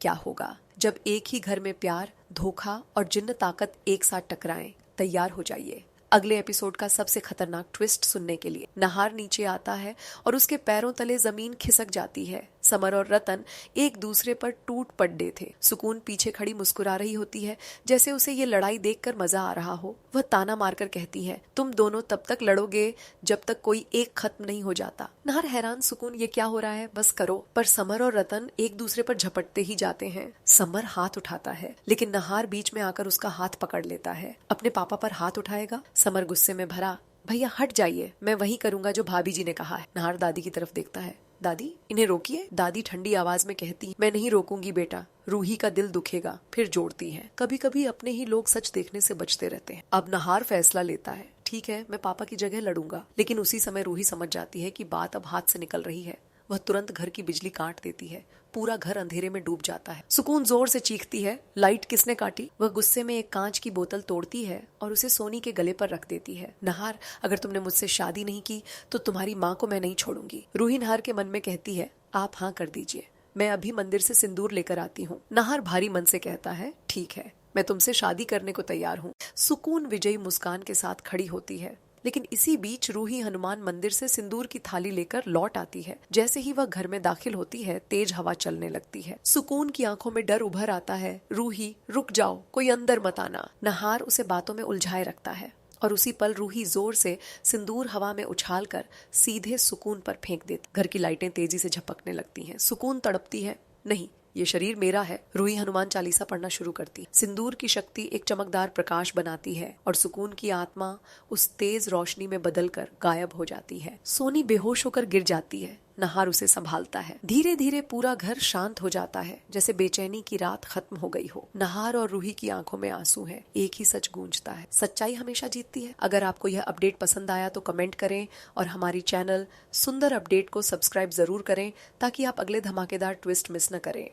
क्या होगा जब एक ही घर में प्यार, धोखा और जिन्न ताकत एक साथ टकराएं। तैयार हो जाइए अगले एपिसोड का सबसे खतरनाक ट्विस्ट सुनने के लिए। नहार नीचे आता है और उसके पैरों तले जमीन खिसक जाती है। समर और रतन एक दूसरे पर टूट पड़े थे। सुकून पीछे खड़ी मुस्कुरा रही होती है, जैसे उसे ये लड़ाई देखकर मजा आ रहा हो। वह ताना मारकर कहती है, तुम दोनों तब तक लड़ोगे जब तक कोई एक खत्म नहीं हो जाता। नहार हैरान, सुकून ये क्या हो रहा है, बस करो। पर समर और रतन एक दूसरे पर झपटते ही जाते हैं। समर हाथ उठाता है, लेकिन नहार बीच में आकर उसका हाथ पकड़ लेता है। अपने पापा पर हाथ उठाएगा? समर गुस्से में भरा, भैया हट जाइए, मैं वही करूंगा जो भाभी जी ने कहा है। नहार दादी की तरफ देखता है, दादी इन्हें रोकिए। दादी ठंडी आवाज में कहती, मैं नहीं रोकूंगी बेटा, रूही का दिल दुखेगा। फिर जोड़ती है, कभी कभी अपने ही लोग सच देखने से बचते रहते हैं। अब नहार फैसला लेता है, ठीक है मैं पापा की जगह लड़ूंगा। लेकिन उसी समय रूही समझ जाती है कि बात अब हाथ से निकल रही है। वह तुरंत घर की बिजली काट देती है। पूरा घर अंधेरे में डूब जाता है। सुकून जोर से चीखती है, लाइट किसने काटी? वह गुस्से में एक कांच की बोतल तोड़ती है और उसे सोनी के गले पर रख देती है। नहार, अगर तुमने मुझसे शादी नहीं की तो तुम्हारी माँ को मैं नहीं छोड़ूंगी। रूही नहार के मन में कहती है, आप हाँ कर दीजिए, मैं अभी मंदिर से सिंदूर लेकर आती हूँ। नहार भारी मन से कहता है, ठीक है मैं तुमसे शादी करने को तैयार हूँ। सुकून विजयी मुस्कान के साथ खड़ी होती है। लेकिन इसी बीच रूही हनुमान मंदिर से सिंदूर की थाली लेकर लौट आती है। जैसे ही वह घर में दाखिल होती है, तेज हवा चलने लगती है। सुकून की आंखों में डर उभर आता है। रूही रुक जाओ, कोई अंदर मत आना। नहार उसे बातों में उलझाए रखता है और उसी पल रूही जोर से सिंदूर हवा में उछालकर सीधे सुकून पर फेंक देती। घर की लाइटें तेजी से झपकने लगती हैं। सुकून तड़पती है, नहीं ये शरीर मेरा है। रूही हनुमान चालीसा पढ़ना शुरू करती। सिंदूर की शक्ति एक चमकदार प्रकाश बनाती है और सुकून की आत्मा उस तेज रोशनी में बदलकर गायब हो जाती है। सोनी बेहोश होकर गिर जाती है। नहार उसे संभालता है। धीरे धीरे पूरा घर शांत हो जाता है, जैसे बेचैनी की रात खत्म हो गई हो। नहार और रूही की आंखों में आंसू है। एक ही सच गूंजता है, सच्चाई हमेशा जीतती है। अगर आपको यह अपडेट पसंद आया तो कमेंट करें और हमारी चैनल सुंदर अपडेट को सब्सक्राइब जरूर करें, ताकि आप अगले धमाकेदार ट्विस्ट मिस न करें।